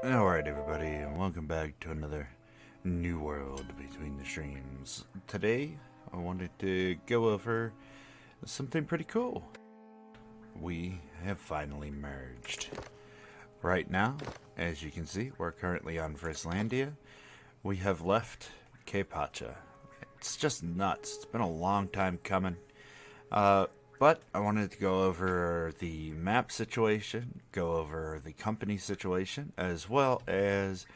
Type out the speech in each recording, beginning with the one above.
Alright, everybody, and welcome back to another new world between the streams. Today, I wanted to go over something pretty cool. We have finally merged. Right now, as you can see, we're currently on Frislandia. We have left K-Pacha. It's just nuts. It's been a long time coming. But I wanted to go over the map situation, go over the company situation, as well as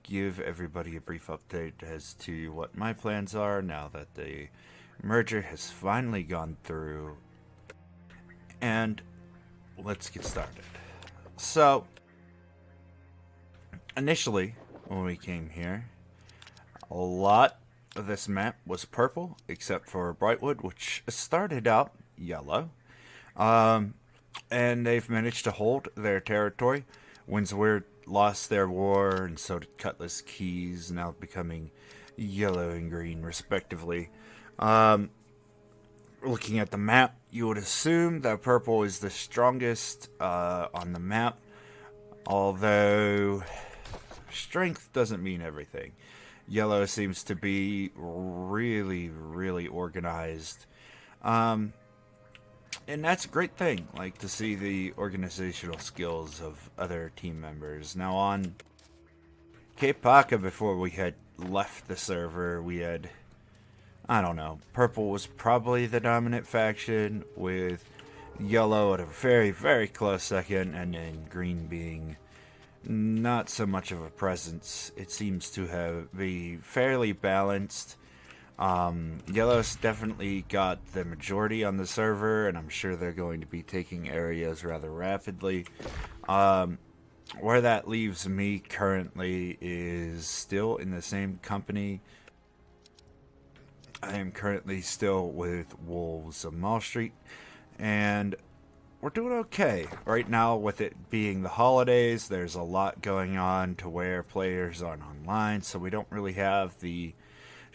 give everybody a brief update as to what my plans are now that the merger has finally gone through. And let's get started. So, initially, when we came here, a lot of this map was purple, except for Brightwood, which started out yellow. And they've managed to hold their territory. Windswear lost their war, and so did Cutlass Keys, now becoming yellow and green, respectively. Looking at the map, you would assume that purple is the strongest on the map, although strength doesn't mean everything. Yellow seems to be really organized. And that's a great thing, like to see the organizational skills of other team members. Now on K-Pacha, before we had left the server, we had, I don't know, purple was probably the dominant faction, with yellow at a very close second, and then green being not so much of a presence. It seems to be fairly balanced. Yellow's definitely got the majority on the server, and I'm sure they're going to be taking areas rather rapidly. Where that leaves me currently is still in the same company. I am currently still with Wolves of Mall Street, and we're doing okay. Right now, with it being the holidays, there's a lot going on to where players aren't online, so we don't really have the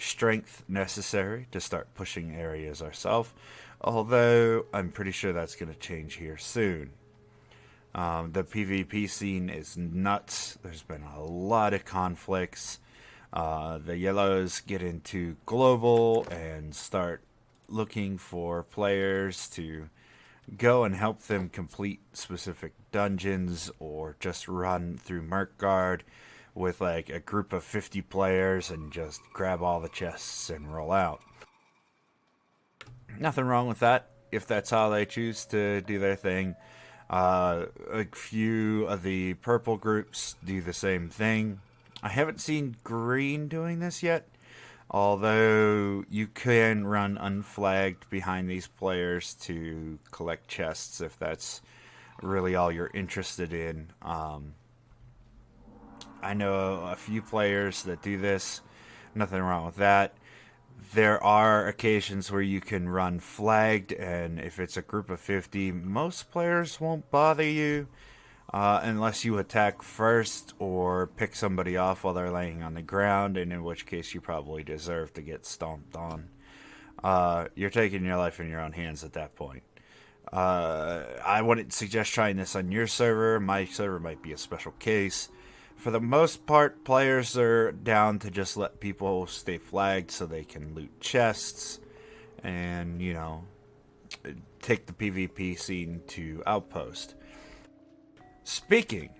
strength necessary to start pushing areas ourselves, although I'm pretty sure that's going to change here soon. The PvP scene is nuts. There's been a lot of conflicts. The yellows get into global and start looking for players to go and help them complete specific dungeons, or just run through Merkgard with like a group of 50 players and just grab all the chests and roll out. Nothing wrong with that if that's how they choose to do their thing. A few of the purple groups do the same thing. I haven't seen green doing this yet, although you can run unflagged behind these players to collect chests if that's really all you're interested in. I know a few players that do this. Nothing wrong with that. There are occasions where you can run flagged, and if it's a group of 50, most players won't bother you unless you attack first or pick somebody off while they're laying on the ground, and in which case you probably deserve to get stomped on. You're taking your life in your own hands at that point. I wouldn't suggest trying this on your server. My server might be a special case. For the most part, players are down to just let people stay flagged so they can loot chests and, take the PvP scene to Outpost. Speaking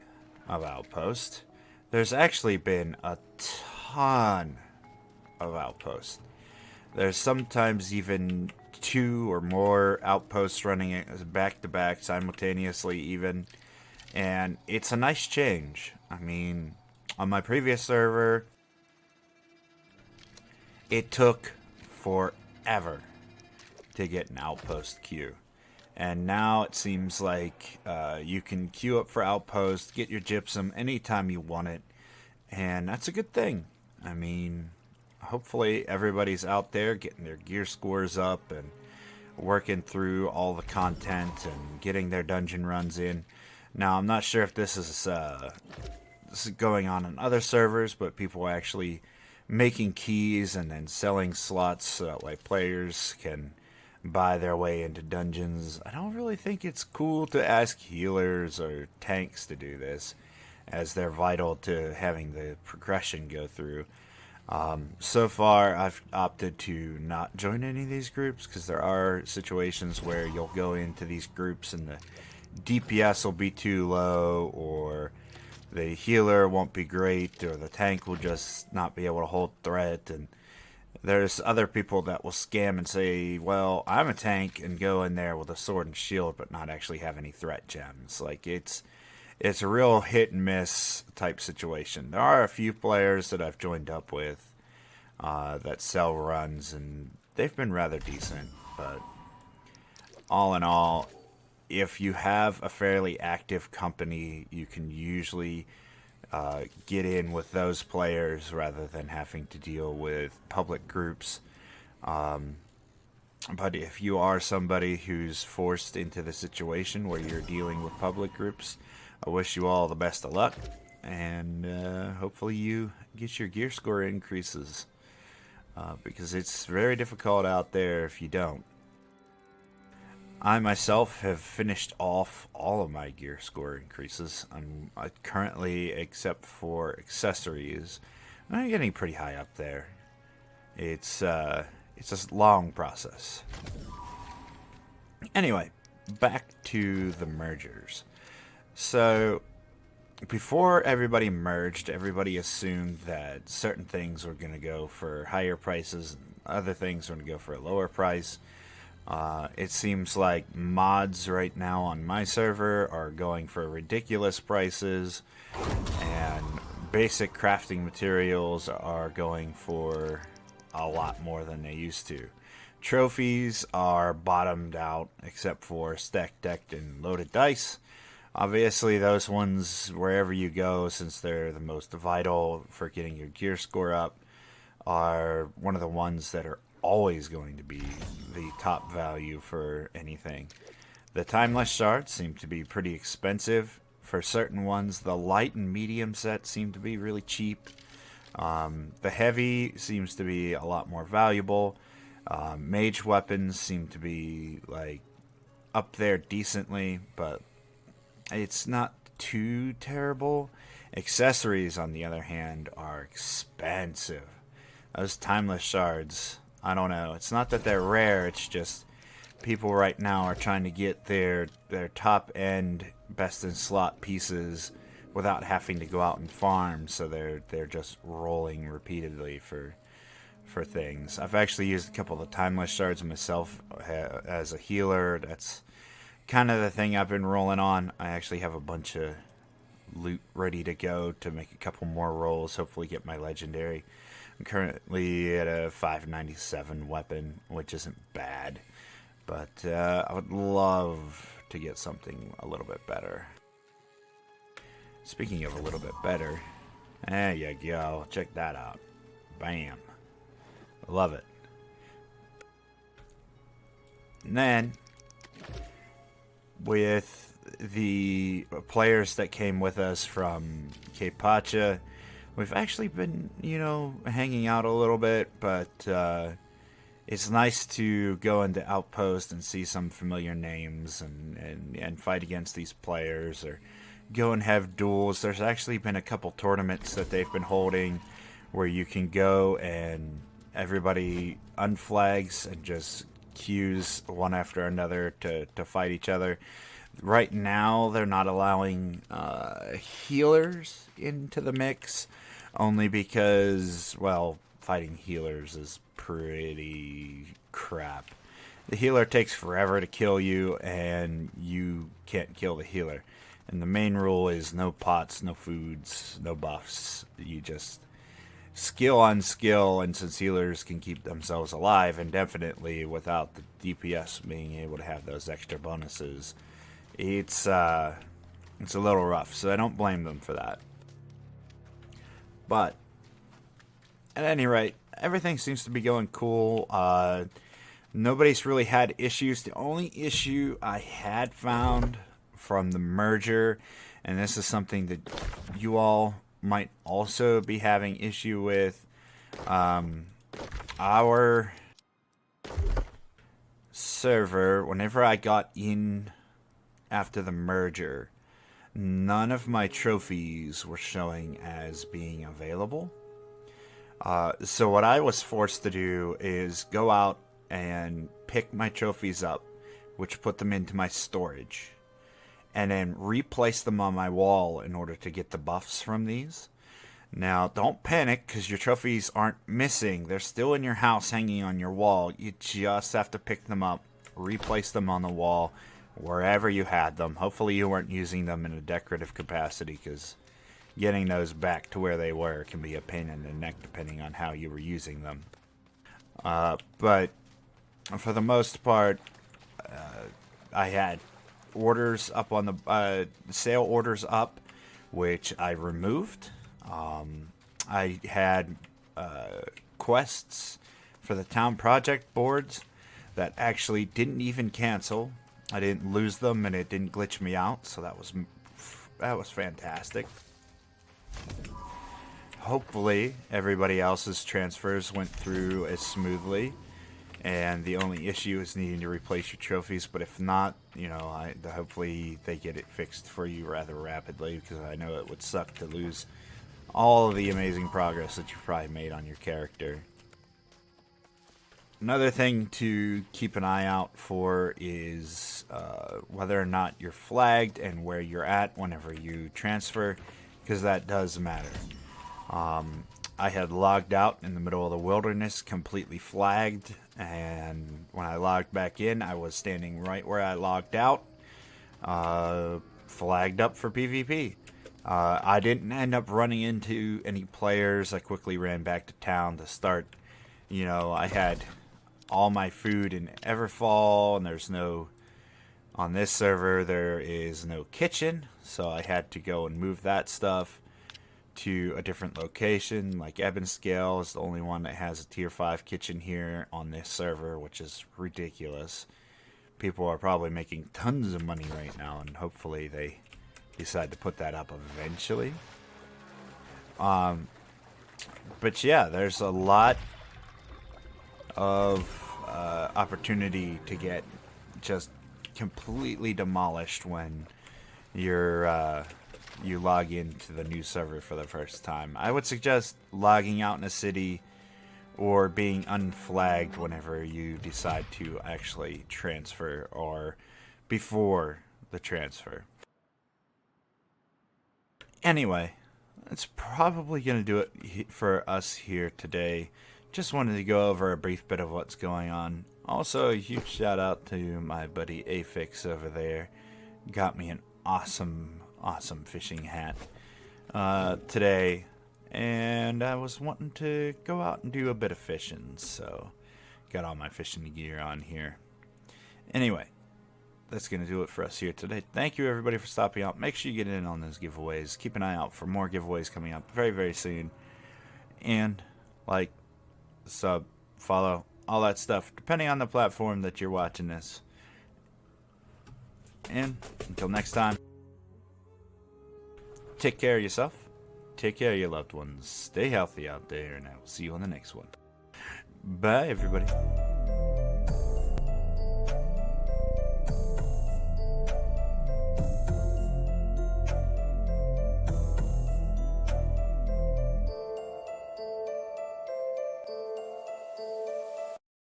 of Outpost, there's actually been a ton of Outposts. There's sometimes even 2 or more outposts running back to back simultaneously even. And it's a nice change. I mean, on my previous server, it took forever to get an outpost queue. And now it seems like you can queue up for outpost, get your gypsum anytime you want it. And that's a good thing. I mean, hopefully everybody's out there getting their gear scores up and working through all the content and getting their dungeon runs in. Now, I'm not sure if this is going on in other servers, but people are actually making keys and then selling slots so that way players can buy their way into dungeons. I don't really think it's cool to ask healers or tanks to do this. as they're vital to having the progression go through. So far, I've opted to not join any of these groups because there are situations where you'll go into these groups and the DPS will be too low, or the healer won't be great, or the tank will just not be able to hold threat. And there's other people that will scam and say, well, I'm a tank, and go in there with a sword and shield but not actually have any threat gems. Like, it's a real hit and miss type situation. There are a few players that I've joined up with that sell runs, and they've been rather decent. But all in all, if you have a fairly active company, you can usually get in with those players rather than having to deal with public groups. But if you are somebody who's forced into the situation where you're dealing with public groups, I wish you all the best of luck, and hopefully you get your gear score increases, because it's very difficult out there if you don't. I myself have finished off all of my gear score increases. I'm currently, except for accessories, I'm getting pretty high up there. It's a long process. Anyway, back to the mergers. So, before everybody merged, everybody assumed that certain things were going to go for higher prices and other things were going to go for a lower price. It seems like mods right now on my server are going for ridiculous prices, and basic crafting materials are going for a lot more than they used to. Trophies are bottomed out except for stacked decked and loaded dice. Obviously, those ones, wherever you go, since they're the most vital for getting your gear score up, are one of the ones that are always going to be the top value for anything. The timeless shards seem to be pretty expensive. For certain ones, the light and medium sets seem to be really cheap. The heavy seems to be a lot more valuable. Mage weapons seem to be like up there decently, but it's not too terrible. Accessories, on the other hand, are expensive. Those timeless shards, I don't know. It's not that they're rare, it's just people right now are trying to get their top end best in slot pieces without having to go out and farm, so they're just rolling repeatedly for things. I've actually used a couple of timeless shards myself as a healer. That's kind of the thing I've been rolling on. I actually have a bunch of loot ready to go to make a couple more rolls, hopefully get my legendary. I'm currently at a 597 weapon, which isn't bad, but I would love to get something a little bit better. Speaking of a little bit better, there you go, check that out. Bam. Love it. And then, with the players that came with us from K-Pacha, we've actually been, hanging out a little bit, but it's nice to go into Outpost and see some familiar names and fight against these players, or go and have duels. There's actually been a couple tournaments that they've been holding where you can go and everybody unflags and just queues one after another to fight each other. Right now, they're not allowing healers into the mix, only because, well, fighting healers is pretty crap. The healer takes forever to kill you, and you can't kill the healer. And the main rule is no pots, no foods, no buffs. You just skill on skill, and since healers can keep themselves alive indefinitely without the DPS being able to have those extra bonuses, it's a little rough. So I don't blame them for that. But at any rate, everything seems to be going cool. Nobody's really had issues. The only issue I had found from the merger, and this is something that you all might also be having issue with, our server, whenever I got in after the merger, none of my trophies were showing as being available. So what I was forced to do is go out and pick my trophies up, which put them into my storage, and then replace them on my wall in order to get the buffs from these. Now, don't panic, because your trophies aren't missing. They're still in your house hanging on your wall. You just have to pick them up, replace them on the wall, wherever you had them. Hopefully you weren't using them in a decorative capacity, because getting those back to where they were can be a pain in the neck depending on how you were using them. But for the most part, I had orders up on the sale orders up, which I removed. I had quests for the town project boards that actually didn't even cancel. I didn't lose them, and it didn't glitch me out, so that was fantastic. Hopefully, everybody else's transfers went through as smoothly, and the only issue is needing to replace your trophies. But if not, hopefully they get it fixed for you rather rapidly, because I know it would suck to lose all of the amazing progress that you've probably made on your character. Another thing to keep an eye out for is whether or not you're flagged and where you're at whenever you transfer, because that does matter. I had logged out in the middle of the wilderness, completely flagged, and when I logged back in, I was standing right where I logged out, flagged up for PvP. I didn't end up running into any players. I quickly ran back to town to start. I had all my food in Everfall, and on this server, there is no kitchen, so I had to go and move that stuff to a different location. Like Ebonscale is the only one that has a tier 5 kitchen here on this server, which is ridiculous. People are probably making tons of money right now, and hopefully they decide to put that up eventually. But yeah, there's a lot of opportunity to get just completely demolished when you log into the new server for the first time. I would suggest logging out in a city or being unflagged whenever you decide to actually transfer, or before the transfer. Anyway, that's probably going to do it for us here today. Just wanted to go over a brief bit of what's going on. Also, a huge shout out to my buddy Afix over there. Got me an awesome fishing hat today, and I was wanting to go out and do a bit of fishing, so got all my fishing gear on here. Anyway, that's going to do it for us here today. Thank you everybody for stopping out. Make sure you get in on those giveaways. Keep an eye out for more giveaways coming up very, very soon. And like, sub, follow, all that stuff, depending on the platform that you're watching this. And until next time, take care of yourself, take care of your loved ones, stay healthy out there, and I will see you on the next one. Bye, everybody.